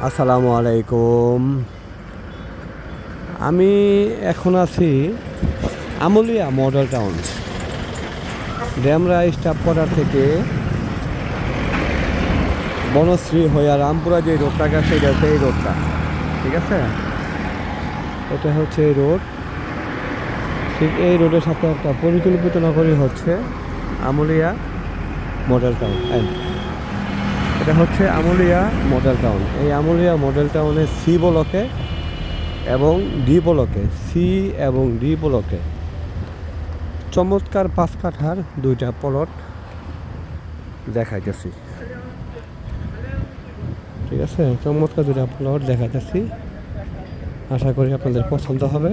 আসসালামু আলাইকুম। আমি এখন আছি Amulia model town, Demra staff quarter থেকে বনশ্রী হইয়া রামপুরা যে রোডটা গেছে এটা হচ্ছে এই রোডটা, ঠিক আছে? এটা হচ্ছে এই রোড। ঠিক এই রোডের সাথে একটা পরিকল্পিত নগরী হচ্ছে আমুলিয়া মডেল টাউন। এটা হচ্ছে আমুলিয়া মডেল টাউন। এই আমুলিয়া মডেল টাউনের সি ব্লকে এবং ডি ব্লকে, সি এবং ডি ব্লকে চমৎকার 5 কাঠার 2টা প্লট দেখাইতেছি, ঠিক আছে? চমৎকার 2টা প্লট দেখাইতেছি, আশা করি আপনাদের পছন্দ হবে।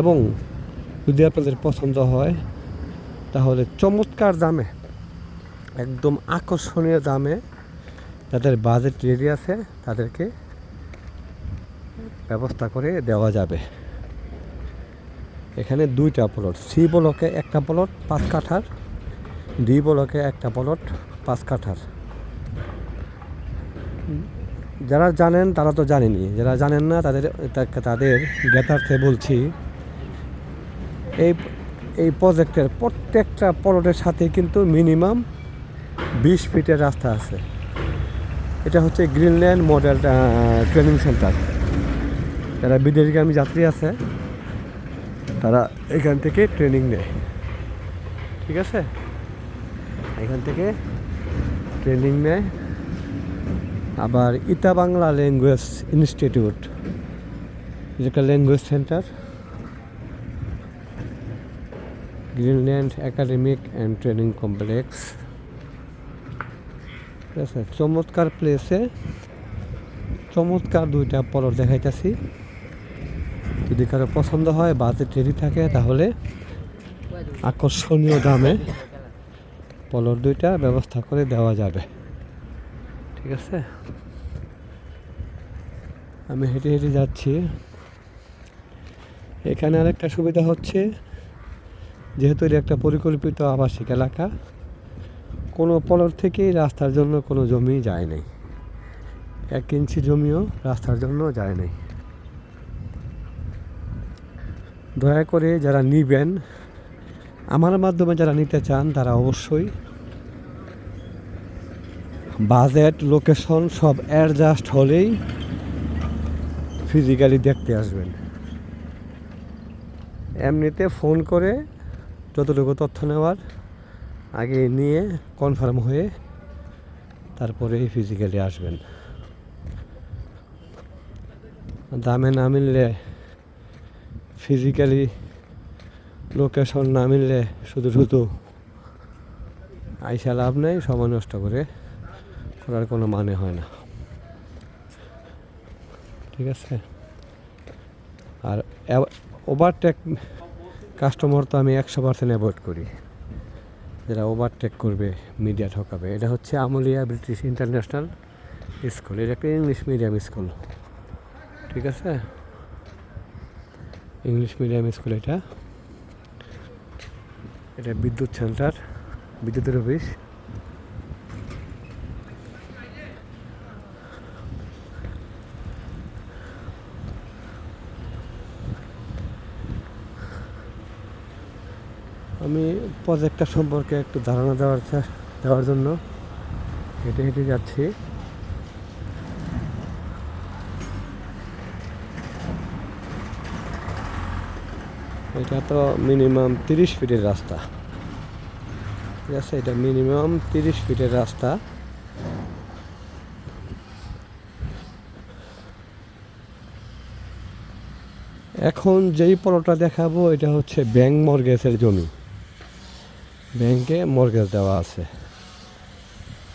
এবং যদি আপনাদের পছন্দ হয় তাহলে চমৎকার দামে, একদম আকর্ষণীয় দামে যাদের বাজেট রেডি আছে তাদেরকে ব্যবস্থা করে দেওয়া যাবে। এখানে 2টা প্লট, সি ব্লকে একটা প্লট 5 কাঠার, ডি ব্লকে একটা প্লট 5 কাঠার। যারা জানেন তারা তো জানেনই, যারা জানেন না তাদের জ্ঞাতার্থে বলছি, এই প্রজেক্টের প্রত্যেকটা প্লটের সাথে কিন্তু মিনিমাম 20 ফিটের রাস্তা আছে। এটা হচ্ছে গ্রিনল্যান্ড মডেল ট্রেনিং সেন্টার। যারা বিদেশগামী যাত্রী আছে তারা এখান থেকে ট্রেনিং নেয়, ঠিক আছে? এখান থেকে ট্রেনিং নেয়। আবার ইতা বাংলা ল্যাঙ্গুয়েজ ইনস্টিটিউট, যেটা language centre, Greenland academic and training complex, ঠিক আছে? চমৎকার প্লেসে চমৎকার 2টা প্লট দেখাইতেছি। যদি কারো পছন্দ হয়, বাজেট রেডি থাকে, তাহলে আকর্ষণীয় দামে প্লট 2টা ব্যবস্থা করে দেওয়া যাবে, ঠিক আছে? আমি হেঁটে হেঁটে যাচ্ছি। এখানে আরেকটা সুবিধা হচ্ছে, যেহেতু এটা একটা পরিকল্পিত আবাসিক এলাকা, কোনো প্লট থেকেই রাস্তার জন্য কোনো জমি যায় নাই, 1 ইঞ্চি জমিও রাস্তার জন্য যায় নাই। দয়া করে যারা নিবেন, আমার মাধ্যমে যারা নিতে চান, তারা অবশ্যই বাজেট, লোকেশন সব অ্যাডজাস্ট হলেই ফিজিক্যালি দেখতে আসবেন। এমনিতে ফোন করে যতটুকু তথ্য নেওয়ার আগে নিয়ে কনফার্ম হয়ে তারপরে ফিজিক্যালি আসবেন। দামে না মিললে, ফিজিক্যালি লোকেশন না মিললে শুধু শুধু আইসা লাভ নেই, সময় নষ্ট করার কোনো মানে হয় না, ঠিক আছে? আর ওভারটেক কাস্টমার তো আমি 100% অ্যাভয়েড করি। যারা ওভারটেক করবে, মিডিয়া ঠকাবে। এটা হচ্ছে আমুলিয়া ব্রিটিশ ইন্টারন্যাশনাল স্কুল, এটা একটা ইংলিশ মিডিয়াম স্কুল, ঠিক আছে? English medium school. এটা বিদ্যুৎ সেন্টার, বিদ্যুতের অফিস। আমি প্রজেক্টটা সম্পর্কে একটু ধারণা দেওয়ার জন্য হেঁটে হেঁটে যাচ্ছি। এটা তো মিনিমাম 30 ফিটের রাস্তা, ঠিক আছে? এটা মিনিমাম 30 ফিটের রাস্তা। এখন যেই প্লটটা দেখাবো এটা হচ্ছে ব্যাংক মর্গেজের জমি, ব্যাংকে মর্গেজ দেওয়া আছে।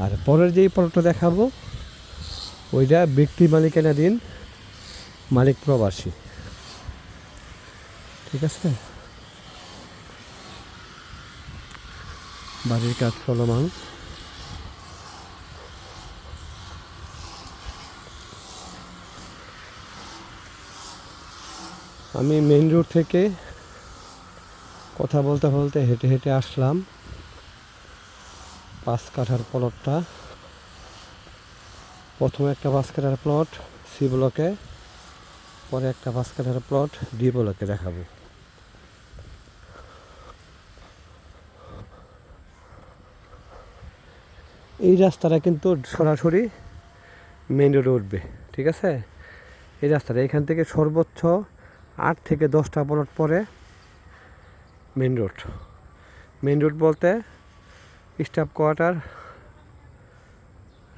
আর পরের যেই প্লটটা দেখাবো ওইটা ব্যক্তি মালিকানাধীন, মালিক প্রবাসী, ঠিক আছে? বাড়ির কাজ চলমান। আমি মেইন রোড থেকে কথা বলতে বলতে হেঁটে হেঁটে আসলাম 5 কাঠার প্লটটা। প্রথমে একটা 5 কাঠার প্লট সি ব্লকে, পরে একটা 5 কাঠার প্লট ডি ব্লকে দেখাবো। এই রাস্তাটা কিন্তু সরাসরি মেইন রোডে উঠবে, ঠিক আছে। এই রাস্তাটা এখান থেকে সর্বোচ্চ 8 থেকে 10টা প্লট পরে মেইন রোড। মেইন রোড বলতে স্টাফ কোয়ার্টার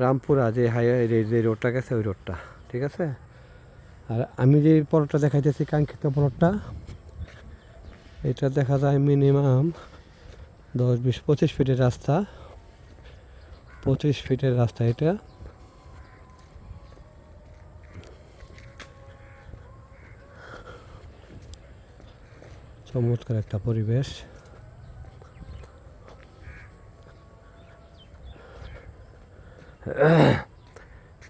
রামপুরা যে হাইওয়ে যে রোডটা গেছে ওই রোডটা, ঠিক আছে। আর আমি যে প্লটটা দেখাইতেছি কাঙ্ক্ষিত প্লটটা, এটা দেখা যায় মিনিমাম 10-20-25 ফিটের রাস্তা, 25 ফিটের রাস্তা এটা। চমৎকার একটা পরিবেশ।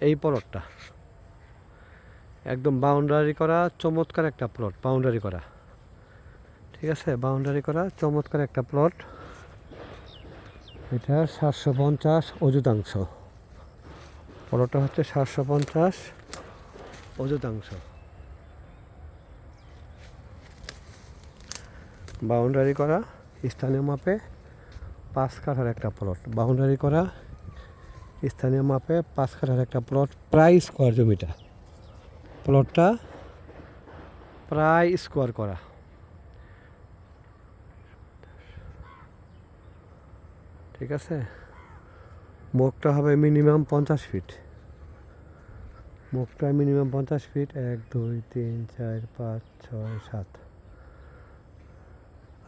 এই প্লটটা একদম বাউন্ডারি করা চমৎকার একটা প্লট, বাউন্ডারি করা, ঠিক আছে, বাউন্ডারি করা চমৎকার একটা প্লট। এটা 750 অযুতাংশ, প্লটটা হচ্ছে 750 অযুতাংশ। বাউন্ডারি করা স্থানীয় মাপে 5 কাঠার একটা প্লট, বাউন্ডারি করা স্থানীয় মাপে 5 কাঠার একটা প্লট, প্রায় স্কোয়ার জমিটা, প্লটটা প্রায় স্কোয়ার করা। ঠিক আছে, মুখটা হবে মিনিমাম 50 ফিট, মুখটা মিনিমাম 50 ফিট, 1 2 3 4 5 6 7,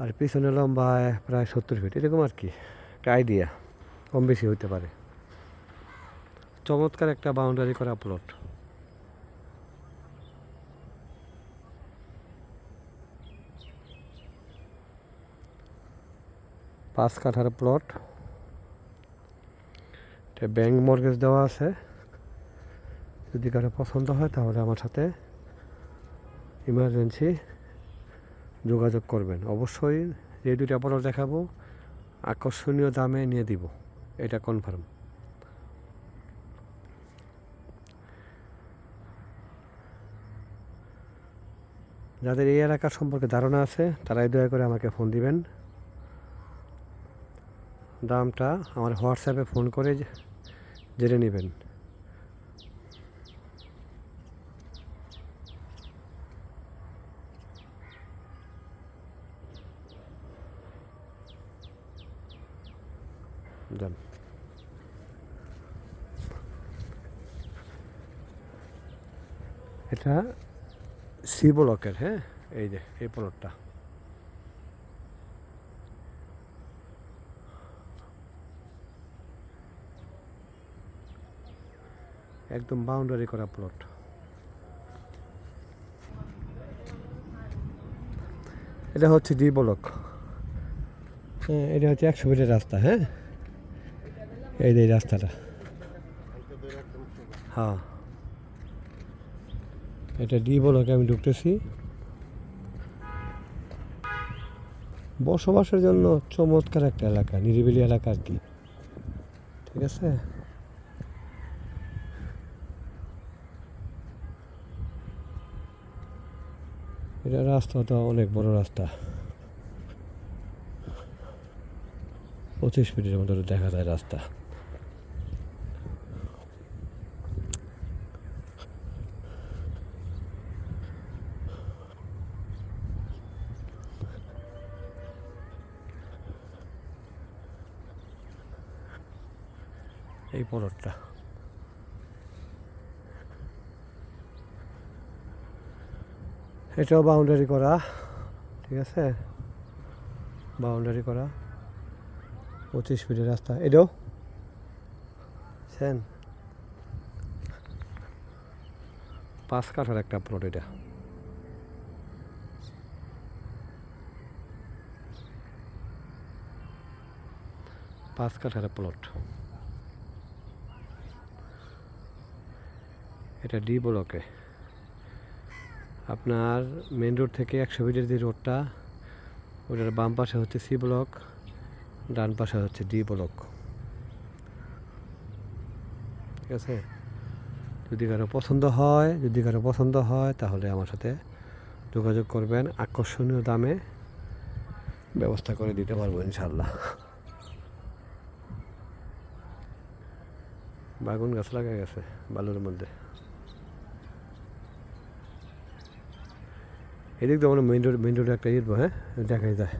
আর পিছনে লম্বা প্রায় 70 ফিট, এরকম আর কি, একটা আইডিয়া, কম বেশি হইতে পারে। চমৎকার একটা বাউন্ডারি করা প্লট। পাঁচ কাঠার প্লট, এটা ব্যাংক মর্গেজ দেওয়া আছে। যদি কারো পছন্দ হয় তাহলে আমার সাথে ইমার্জেন্সি যোগাযোগ করবেন। অবশ্যই যে দুইটা প্লট দেখাবো আকর্ষণীয় দামে নিয়ে দিব, এটা কনফার্ম। যাদের এই এলাকার সম্পর্কে ধারণা আছে তারাই দয়া করে আমাকে ফোন দিবেন। দামটা আমার হোয়াটসঅ্যাপে ফোন করে জেনে নেবেন। যান, এটা সি ব্লকের, হ্যাঁ, এই যে এই প্লটটা একদম বাউন্ডারি করা প্লট। এটা হচ্ছে ডি ব্লক, হ্যাঁ, এটা হচ্ছে 100 ফিটের রাস্তা, হ্যাঁ, এই যে এই রাস্তাটা, হ্যাঁ, এটা ডি ব্লকে আমি ঢুকতেছি। বসবাসের জন্য চমৎকার একটা এলাকা, নিরিবিলি এলাকা আর কি, ঠিক আছে। এটা রাস্তাটা অনেক বড় রাস্তা, 25 ফিটের মতো দেখা যায় রাস্তা। এই প্লটটা এটাও বাউন্ডারি করা, ঠিক আছে, বাউন্ডারি করা 25 ফিটের রাস্তা। এটাও সেন 5 কাঠার একটা প্লট, এটা পাঁচ কাঠার প্লট। এটা ডি ব্লকে, আপনার মেন রোড থেকে 100 ফিটের যে রোডটা, ওটার বাম পাশে হচ্ছে সি ব্লক, ডান পাশে হচ্ছে ডি ব্লক, ঠিক আছে। যদি কারো পছন্দ হয় তাহলে আমার সাথে যোগাযোগ করবেন, আকর্ষণীয় দামে ব্যবস্থা করে দিতে পারবো ইনশাল্লাহ। বাগুন গাছ লাগা গেছে বালুর মধ্যে। এদিক তো মানে মেইন রোডে একটা ইয়ে হ্যাঁ দেখাই যায়।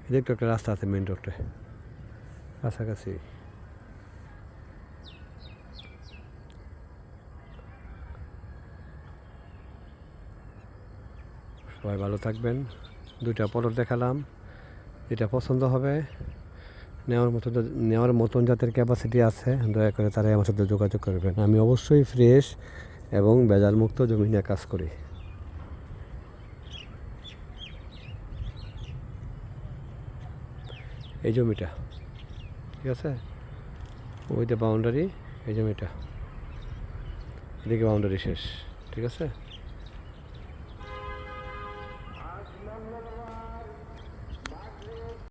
এদিক তো একটা রাস্তা আছে মেইন রোডে কাছাকাছি। সবাই ভালো থাকবেন। 2টা পলট দেখালাম, যেটা পছন্দ হবে নেওয়ার মতন যাদের ক্যাপাসিটি আছে দয়া করে তারাই আমার সাথে যোগাযোগ করবেন। আমি অবশ্যই ফ্রেশ এবং ভেজাল মুক্ত জমি নিয়ে কাজ করি। এই জমিটা ঠিক আছে, ওই যে বাউন্ডারি, এই জমিটা এদিকে বাউন্ডারি শেষ, ঠিক আছে।